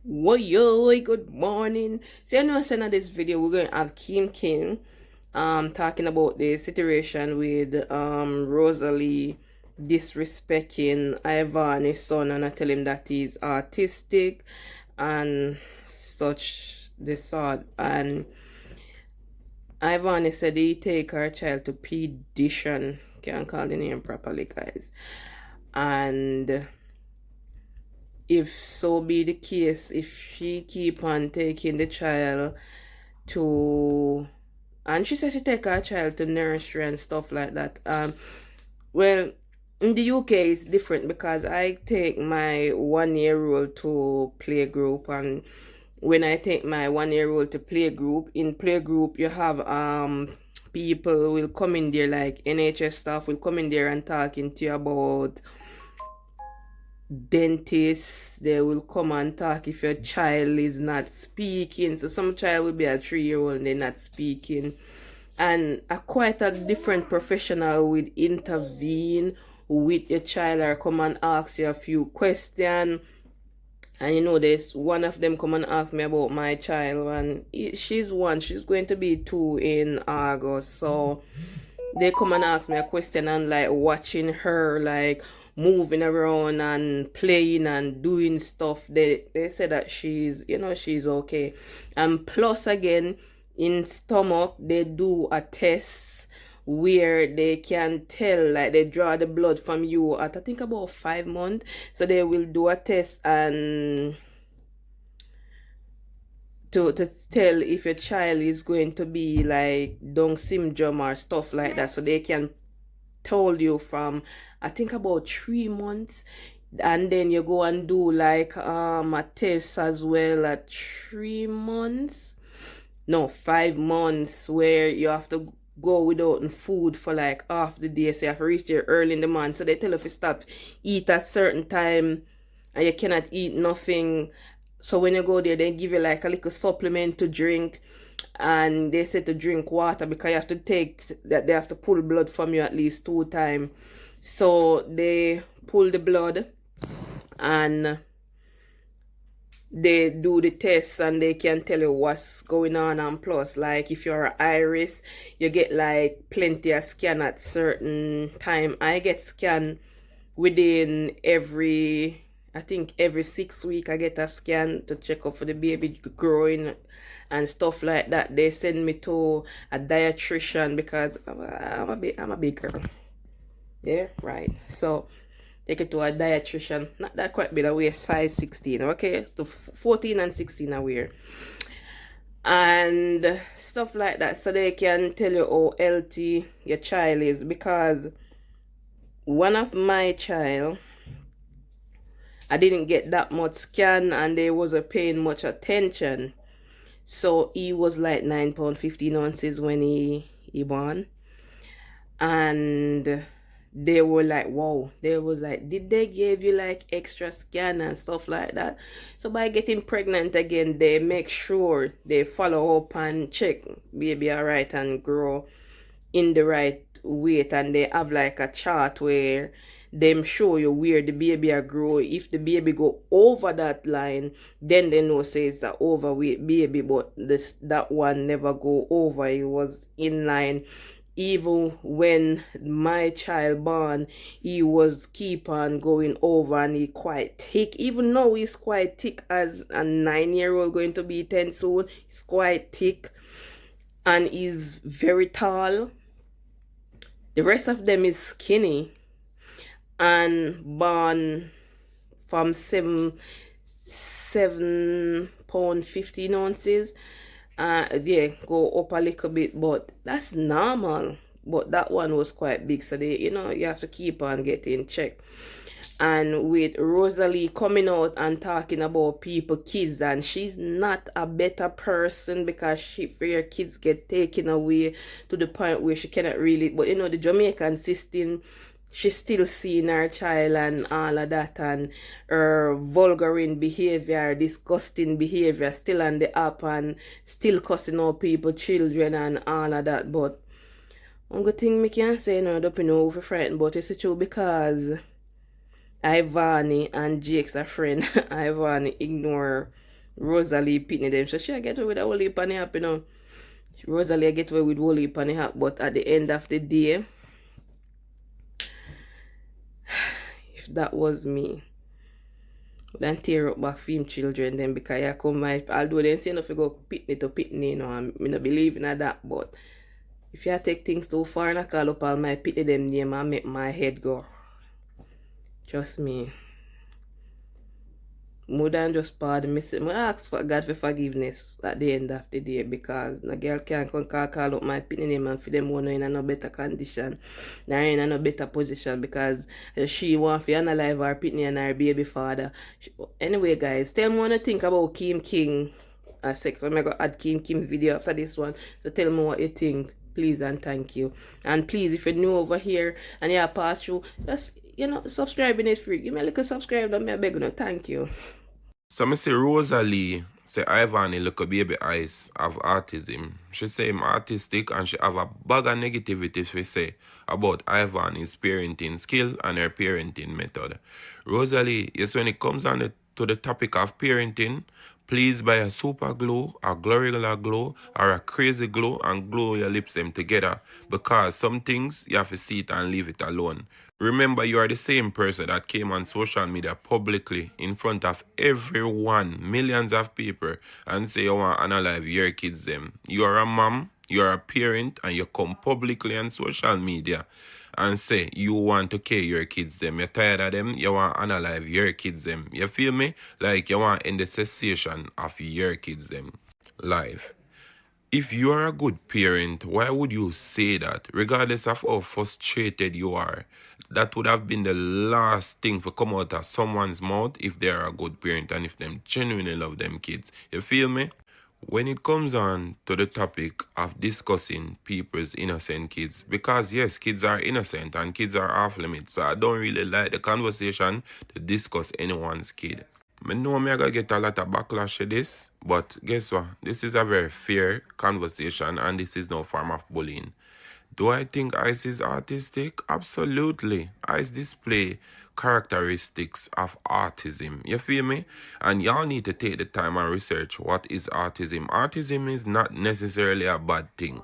Yo, good morning. So you know, in this video we're going to have keemking talking about the situation with Rosalie disrespecting Ivan, his son, and I tell him that he's autistic and such the sort. And Ivan said he take her child to pediatrician, can't call the name properly, guys. And if so be the case, if she keep on taking the child to, and she said she take her child to nursery and stuff like that. Well, in the UK it's different because I take my 1-year-old to playgroup, and when I take my 1-year-old to playgroup, in playgroup you have people will come in there, like NHS staff will come in there and talking to you about dentists. They will come and talk if your child is not speaking. So some child will be a 3-year-old and they're not speaking, and a quite a different professional will intervene with your child or come and ask you a few questions. And you know, there's one of them come and ask me about my child, and she's going to be 2 in August. So they come and ask me a question, and like watching her like moving around and playing and doing stuff, they say that she's okay. And plus again, in stomach they do a test where they can tell, like they draw the blood from you at I think about 5 months. So they will do a test and to tell if your child is going to be like Down syndrome or stuff like that, so they can tell you from I think about 3 months. And then you go and do like a test as well at 3 months, no, 5 months, where you have to go without food for like half the day, so you have to reach there early in the morning. So they tell you if you stop eat at certain time and you cannot eat nothing. So when you go there, they give you like a little supplement to drink, and they say to drink water because you have to take that, they have to pull blood from you at least 2 times. So they pull the blood and they do the tests and they can tell you what's going on. And plus, like if you're iris, you get like plenty of scan at certain time. I get scanned within every, I think every 6 weeks I get a scan to check up for the baby growing and stuff like that. They send me to a dietitian because I'm a big girl. Yeah, right. So take it to a dietitian. Not that quite big. I wear size 16. Okay, to 14 and 16 I wear. And stuff like that. So they can tell you how healthy your child is, because one of my child, I didn't get that much scan and they wasn't paying much attention. So he was like 9 pound 15 ounces when he born. And they were like, wow, they was like, did they give you like extra scan and stuff like that? So by getting pregnant again, they make sure they follow up and check baby all right and grow in the right weight, and they have like a chart where them show you where the baby are grow. If the baby go over that line, then they know say it's a overweight baby, but that one never go over. It was in line. Even when my child born, he was keep on going over, and he quite thick. Even now he's quite thick as a 9-year-old, going to be 10 soon. He's quite thick and he's very tall. The rest of them is skinny and born from 7 pound 15 ounces. Yeah, go up a little bit, but that's normal. But that one was quite big, so you have to keep on getting checked. And with Rosalie coming out and talking about people, kids, and she's not a better person because she fear kids get taken away to the point where she cannot really, but the Jamaican system, she's still seeing her child and all of that, and her vulgaring behavior, disgusting behavior still on the app, and still cussing out people, children and all of that. But one good thing me can say, I don't know if you're frightened, but it's true, because Ivani and Jake's a friend. Ivani ignore Rosalie pitney them. So she get away with a whole heap on the app, you know. Rosalie get away with whole heap on the app, but at the end of the day, if that was me, then tear up back for him children then because I come my although they say enough to go pitney to pitney, you know, I'm not believing in that, but if you take things too far and I call up all my pitney them name and make my head go. Trust me. More than just pardon me. I ask for God for forgiveness at the end of the day because no girl can't come call up my pitney name and for them one in a no better condition. They're in a no better position because she want to analyze her pitney and her baby father. Anyway, guys, tell me what you think about keemking. A second, I'm going to add keemking video after this one. So tell me what you think. Please and thank you. And please, if you're new over here and you're pass through, just, you know, subscribing is free. Give me a little subscribe and me a beg you. Thank you. So I say Rosalie say Ivan look a baby eyes have autism. She say him autistic and she have a bag of negativity she say about Ivan his parenting skill and her parenting method. Rosalie, yes, when it comes on to the topic of parenting, please buy a super glue, a glorilla glue, or a crazy glue and glue your lips them together because some things you have to see it and leave it alone. Remember, you are the same person that came on social media publicly in front of everyone, millions of people, and say you want to analyze your kids them. You are a mom, you are a parent, and you come publicly on social media and say you want to care your kids them. You're tired of them, you want to analyze your kids them. You feel me? Like you want to end the cessation of your kids them life. If you are a good parent, why would you say that? Regardless of how frustrated you are, that would have been the last thing to come out of someone's mouth if they are a good parent and if them genuinely love them kids. You feel me? When it comes on to the topic of discussing people's innocent kids, because yes, kids are innocent and kids are off limits, so I don't really like the conversation to discuss anyone's kid. I know I'm gonna get a lot of backlash to this, but guess what? This is a very fair conversation and this is no form of bullying. Do I think Ice is autistic? Absolutely. Ice display characteristics of autism. You feel me? And y'all need to take the time and research what is autism. Autism is not necessarily a bad thing.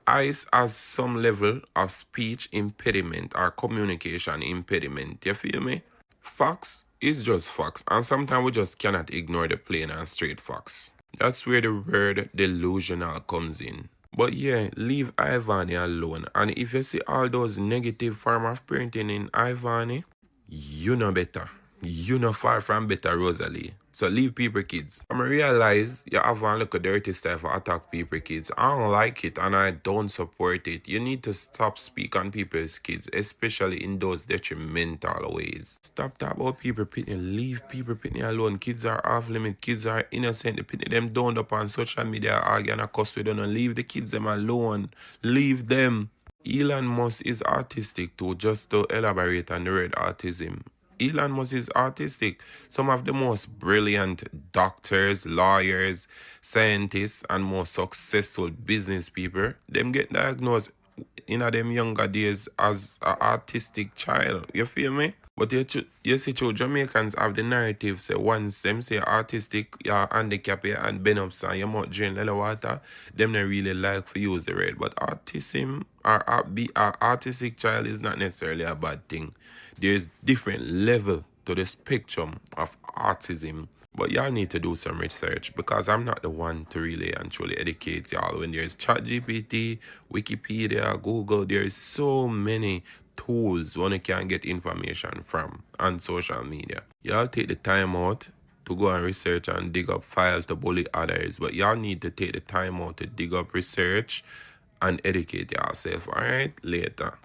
Ice has some level of speech impediment or communication impediment. You feel me? Facts is just facts, and sometimes we just cannot ignore the plain and straight facts. That's where the word delusional comes in. But yeah, leave Ivani alone. And if you see all those negative form of parenting in Ivani, you know better. You know far from better, Rosalie. So leave people kids. I realize you have a look at dirty stuff for attack people kids. I don't like it and I don't support it. You need to stop speak on people's kids, especially in those detrimental ways. Stop talking about people pitney. Leave people pitney alone. Kids are off limit. Kids are innocent. They pitney them down up on social media arguing and cuss with them. And leave the kids them alone. Leave them. Elon Musk is autistic too, just to elaborate on the word autism. Elon Musk is autistic. Some of the most brilliant doctors, lawyers, scientists, and most successful business people, them get diagnosed in them younger days as an autistic child. You feel me? But you see, Jamaicans have the narrative say once them say autistic, you're handicapped and bend up and you might drink a little water, them not really like for use the word. But autism or autistic child is not necessarily a bad thing. There's different level to the spectrum of autism. But y'all need to do some research because I'm not the one to really and truly educate y'all. When there's ChatGPT, Wikipedia, Google, there's so many tools one can get information from on social media. Y'all take the time out to go and research and dig up files to bully others, but y'all need to take the time out to dig up research and educate yourself. Alright, later.